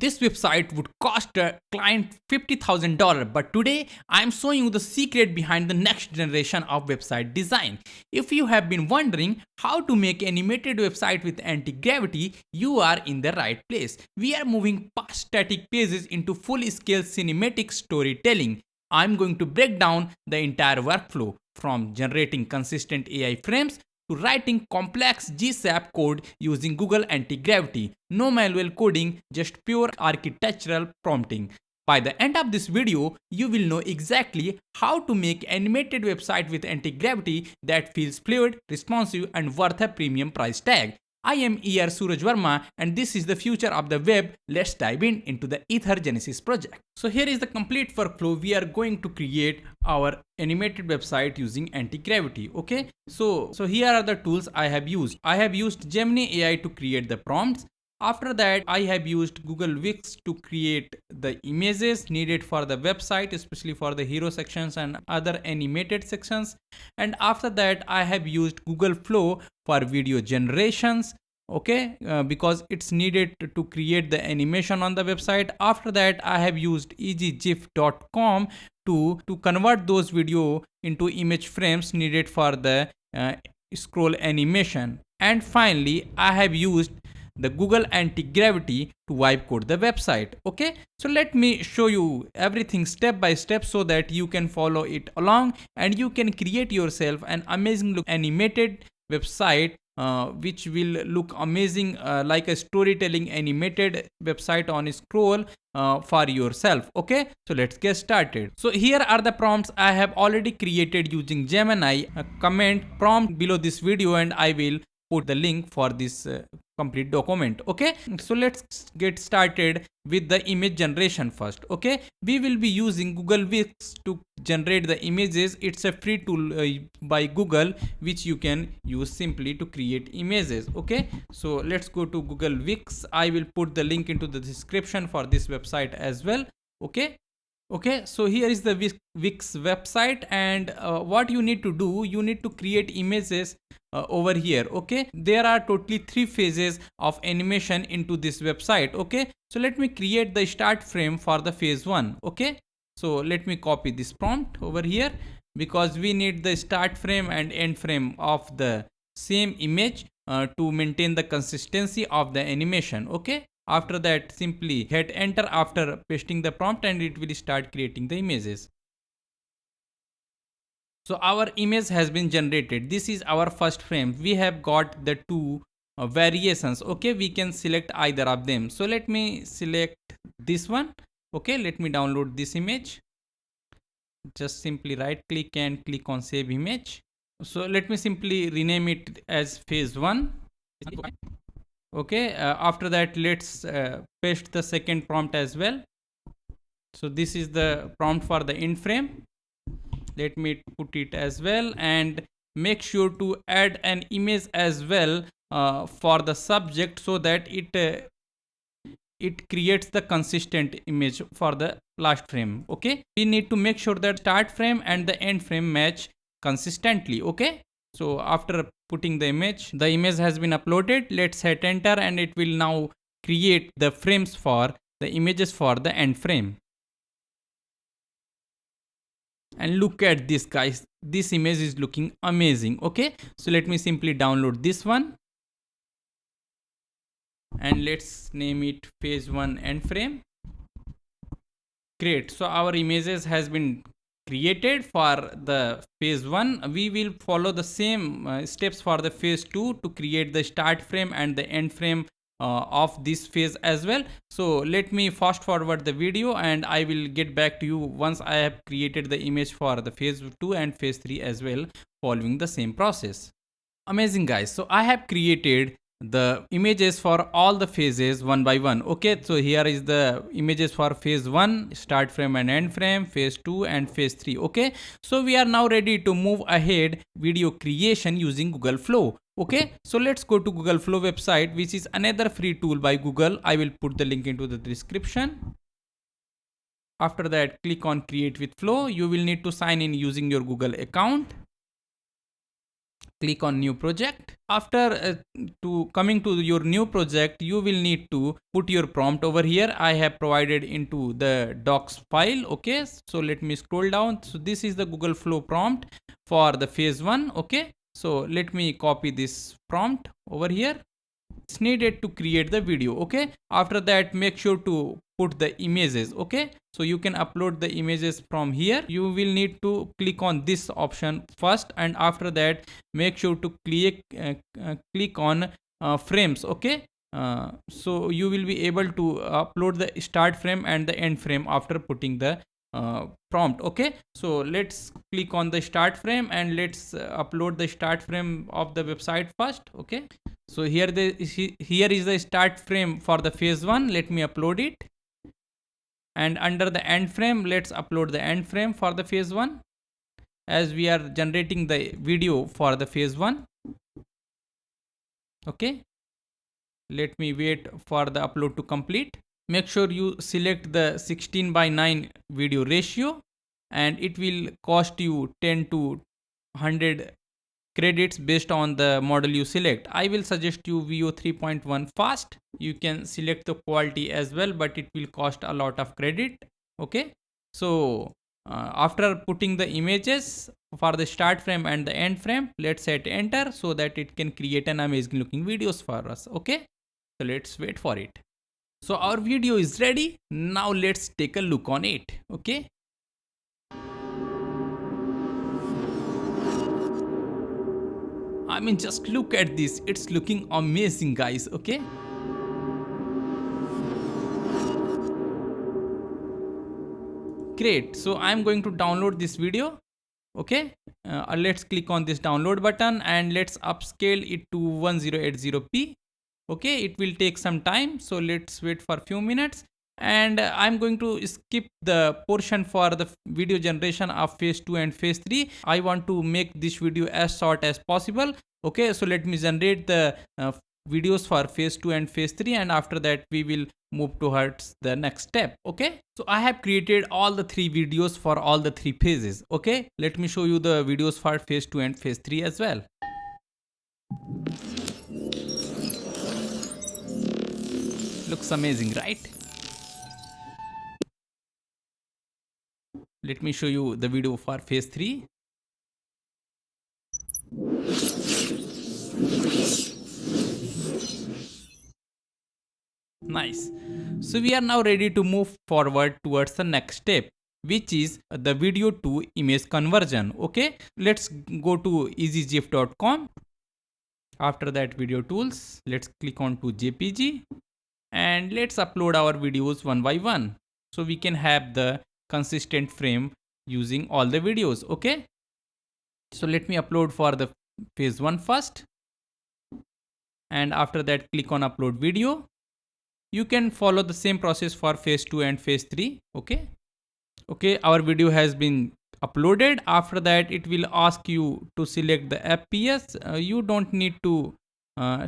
This website would cost a client $50,000, but today I'm showing you the secret behind the next generation of website design. If you have been wondering how to make animated website with anti-gravity, you are in the right place. We are moving past static pages into full-scale cinematic storytelling. I'm going to break down the entire workflow from generating consistent AI frames to writing complex GSAP code using Google Antigravity. No manual coding, just pure architectural prompting. By the end of this video, you will know exactly how to make animated website with anti-gravity that feels fluid, responsive, and worth a premium price tag. I am Suraj Verma, and this is the future of the web. Let's dive into the Ether Genesis project. So here is the complete workflow. We are going to create our animated website using anti-gravity. Okay, so here are the tools I have used. I have used Gemini AI to create the prompts. After that, I have used Google Whisk to create the images needed for the website, especially for the hero sections and other animated sections. And after that, I have used Google Flow for video generations. Okay, because it's needed to create the animation on the website. After that, I have used ezgif.com to convert those video into image frames needed for the scroll animation. And finally, I have used the Google Anti-Gravity to wipe code the website. Okay, so let me show you everything step by step so that you can follow it along and you can create yourself an amazing look animated website which will look amazing like a storytelling animated website on a scroll for yourself. Okay, so let's get started. So here are the prompts I have already created using Gemini. Comment prompt below this video and I will put the link for this complete document. Okay, so let's get started with the image generation first. Okay, we will be using Google Whisk to generate the images. It's a free tool by Google which you can use simply to create images. Okay, so let's go to Google Whisk. I will put the link into the description for this website as well. Okay, so here is the Wix website, and what you need to do, you need to create images over here. Okay, there are totally 3 phases of animation into this website. Okay, so let me create the start frame for the phase 1. Okay, so let me copy this prompt over here because we need the start frame and end frame of the same image to maintain the consistency of the animation. Okay, after that, simply hit enter after pasting the prompt and it will start creating the images. So our image has been generated. This is our first frame. We have got the 2 variations. Okay, we can select either of them. So let me select this one. Okay, let me download this image. Just simply right click and click on save image. So let me simply rename it as phase 1. Okay, after that let's paste the second prompt as well. So this is the prompt for the end frame. Let me put it as well and make sure to add an image as well for the subject so that it creates the consistent image for the last frame. Okay, we need to make sure that start frame and the end frame match consistently. Okay, so after putting the image has been uploaded. Let's hit enter and it will now create the frames for the images for the end frame. And look at this, guys, this image is looking amazing. Okay, so let me simply download this one and let's name it phase 1 end frame. Great, so our images has been created for the phase 1. We will follow the same steps for the phase 2 to create the start frame and the end frame of this phase as well. So let me fast forward the video and I will get back to you once I have created the image for the phase 2 and phase 3 as well, following the same process. Amazing, guys, so I have created the images for all the phases one by one. Okay, so here is the images for phase 1, start frame and end frame, phase 2 and phase 3. Okay, so we are now ready to move ahead video creation using Google Flow. Okay, so let's go to Google Flow website, which is another free tool by Google. I will put the link into the description. After that, click on create with Flow. You will need to sign in using your Google account. Click on new project. After to coming to your new project, you will need to put your prompt over here. I have provided into the docs file. Okay, so let me scroll down. So this is the Google Flow prompt for the phase 1. Okay, so let me copy this prompt over here. It's needed to create the video. Okay, after that make sure to put the images. Okay, so you can upload the images from here. You will need to click on this option first, and after that make sure to click on frames. Okay, so you will be able to upload the start frame and the end frame after putting the prompt. Okay, so let's click on the start frame and let's upload the start frame of the website first. Okay, so here is the start frame for the phase 1. Let me upload it, and under the end frame let's upload the end frame for the phase 1, as we are generating the video for the phase 1. Okay, let me wait for the upload to complete. Make sure you select the 16:9 video ratio, and it will cost you 10 to 100 credits based on the model you select. I will suggest you VO 3.1 fast. You can select the quality as well, but it will cost a lot of credit. Okay, so after putting the images for the start frame and the end frame, let's hit enter so that it can create an amazing looking videos for us. Okay, so let's wait for it. So our video is ready. Now let's take a look on it. Okay, I mean, just look at this. It's looking amazing, guys. Okay, great. So I'm going to download this video. Okay, let's click on this download button and let's upscale it to 1080p. Okay, it will take some time, so let's wait for a few minutes. And I'm going to skip the portion for the video generation of phase 2 and phase 3. I want to make this video as short as possible. Okay, so let me generate the videos for phase 2 and phase 3, and after that we will move towards the next step. Okay, so I have created all the 3 videos for all the 3 phases. Okay, let me show you the videos for phase 2 and phase 3 as well. Looks amazing, right? Let me show you the video for phase 3. Nice. So we are now ready to move forward towards the next step, which is the video to image conversion. Okay, let's go to ezgif.com. After that, video tools, let's click on to JPG, and let's upload our videos one by one so we can have the consistent frame using all the videos. Okay, so let me upload for the phase 1 first, and after that click on upload video. You can follow the same process for phase 2 and phase 3. Okay, our video has been uploaded. After that it will ask you to select the FPS. You don't need to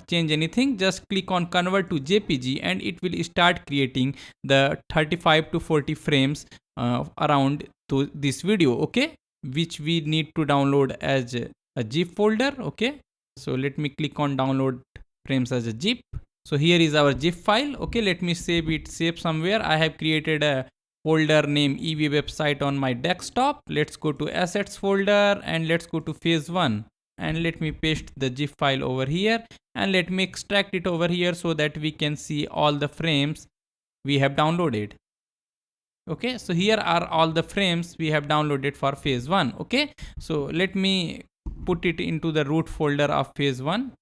change anything. Just click on convert to JPG and it will start creating the 35 to 40 frames around to this video. Okay, which we need to download as a zip folder. Okay, so let me click on download frames as a zip. So here is our zip file. Okay, let me save somewhere. I have created a folder named EV website on my desktop. Let's go to assets folder and let's go to phase 1, and let me paste the zip file over here, and let me extract it over here so that we can see all the frames we have downloaded. Okay, so here are all the frames we have downloaded for phase 1. Okay, so let me put it into the root folder of phase 1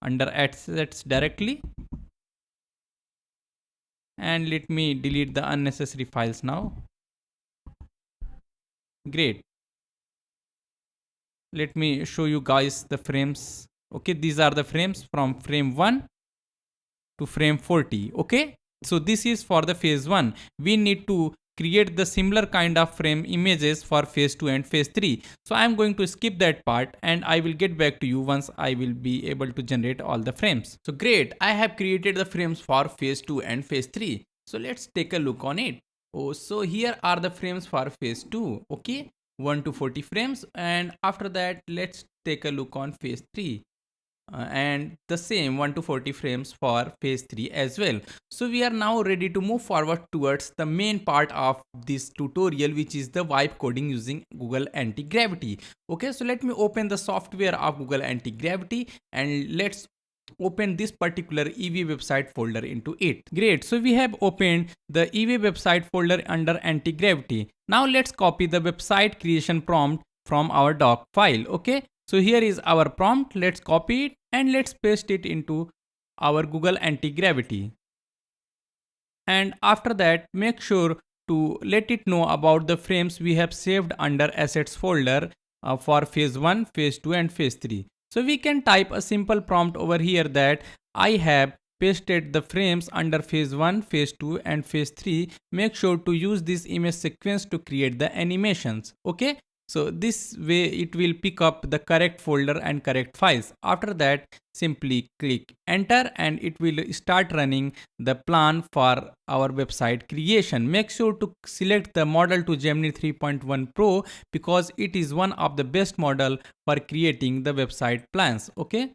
under assets directly, and let me delete the unnecessary files now. Great, let me show you guys the frames. Okay, these are the frames from frame 1 to frame 40. Okay, so this is for the phase 1. We need to create the similar kind of frame images for phase 2 and phase 3. So I am going to skip that part and I will get back to you once I will be able to generate all the frames. So great, I have created the frames for phase 2 and phase 3. So let's take a look on it. Oh, so here are the frames for phase 2. Okay, 1 to 40 frames, and after that let's take a look on phase 3. And the same 1 to 40 frames for phase 3 as well. So we are now ready to move forward towards the main part of this tutorial, which is the vibe coding using Google Antigravity. Okay, so let me open the software of Google Antigravity and let's open this particular EV website folder into it. Great, so we have opened the EV website folder under Antigravity. Now let's copy the website creation prompt from our doc file. Okay, so here is our prompt. Let's copy it and let's paste it into our Google Antigravity. And after that, make sure to let it know about the frames we have saved under assets folder for phase 1, phase 2 and phase 3. So we can type a simple prompt over here that I have pasted the frames under phase 1, phase 2 and phase 3. Make sure to use this image sequence to create the animations. Okay. So this way it will pick up the correct folder and correct files. After that, simply click enter and it will start running the plan for our website creation. Make sure to select the model to Gemini 3.1 Pro because it is one of the best model for creating the website plans. Okay.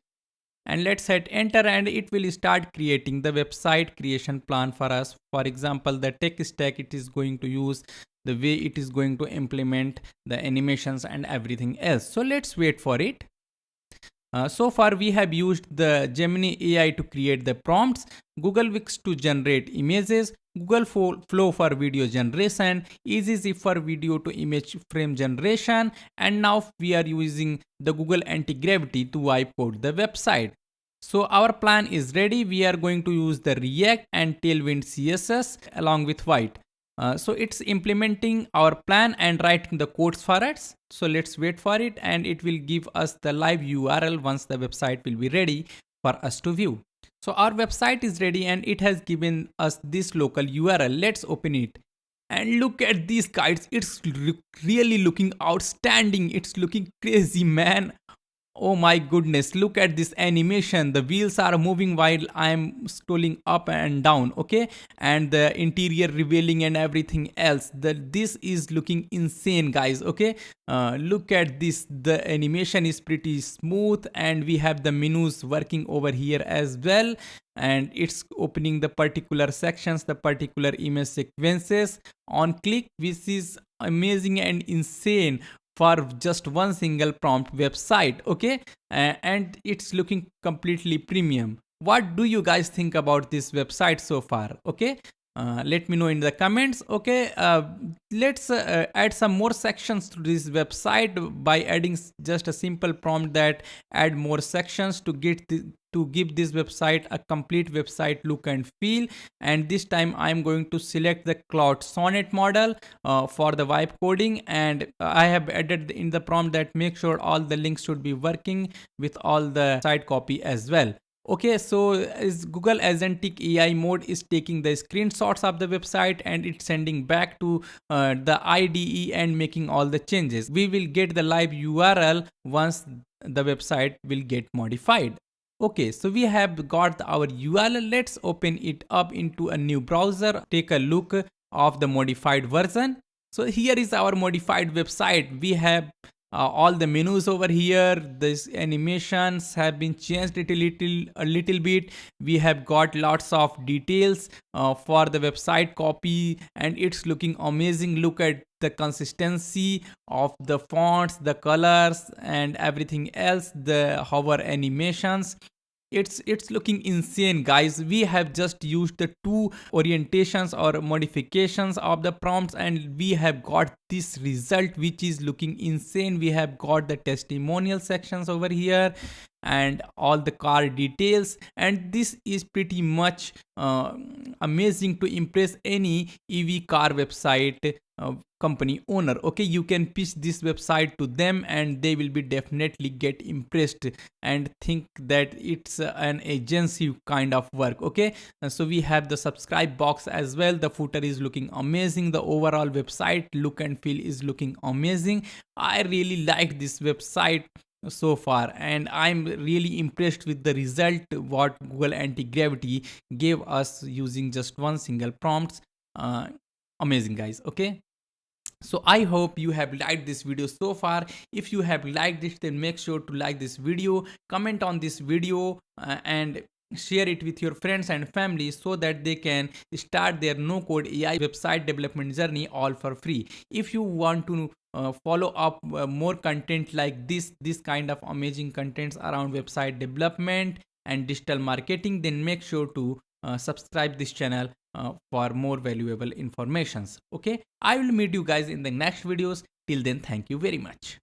And let's hit enter and it will start creating the website creation plan for us. For example, the tech stack it is going to use, the way it is going to implement the animations and everything else. So let's wait for it. So far we have used the Gemini AI to create the prompts, Google Whisk to generate images, Google Flow for video generation, Ezgif for video to image frame generation, and now we are using the Google Antigravity to wipe out the website. So our plan is ready. We are going to use the React and Tailwind CSS along with White. So it's implementing our plan and writing the codes for us. So let's wait for it and it will give us the live URL once the website will be ready for us to view. So our website is ready and it has given us this local URL. Let's open it. And look at these guides. It's really looking outstanding. It's looking crazy, man. Oh my goodness, look at this animation. The wheels are moving while I'm scrolling up and down, okay? And the interior revealing and everything else. This is looking insane, guys, okay? Look at this. The animation is pretty smooth and we have the menus working over here as well. And it's opening the particular sections, the particular image sequences on click, which is amazing and insane for just one single prompt website. Okay, and it's looking completely premium. What do you guys think about this website so far? Okay, let me know in the comments. Okay, let's add some more sections to this website by adding just a simple prompt that add more sections to to give this website a complete website look and feel. And this time I'm going to select the Cloud Sonnet model for the vibe coding, and I have added in the prompt that make sure all the links should be working with all the site copy as well. Okay, so is Google Agentic AI mode is taking the screenshots of the website and it's sending back to the IDE and making all the changes. We will get the live URL once the website will get modified. Okay, so we have got our URL. Let's open it up into a new browser. Take a look of the modified version. So here is our modified website. We have all the menus over here. These animations have been changed a little bit. We have got lots of details for the website copy and it's looking amazing. Look at the consistency of the fonts, the colors and everything else, the hover animations. It's looking insane, guys. We have just used the two orientations or modifications of the prompts and we have got this result which is looking insane. We have got the testimonial sections over here and all the car details, and this is pretty much amazing to impress any EV car website company owner. Okay, you can pitch this website to them and they will be definitely get impressed and think that it's an agency kind of work. Okay, so we have the subscribe box as well. The footer is looking amazing. The overall website look and feel is looking amazing. I really like this website so far and I'm really impressed with the result what Google Antigravity gave us using just one single prompts. Amazing, guys. Okay, So I hope you have liked this video so far. If you have liked it, then make sure to like this video, comment on this video, and share it with your friends and family so that they can start their no code AI website development journey all for free. If you want to follow up more content like this kind of amazing contents around website development and digital marketing, then make sure to subscribe this channel for more valuable informations. Okay, I will meet you guys in the next videos. Till then, thank you very much.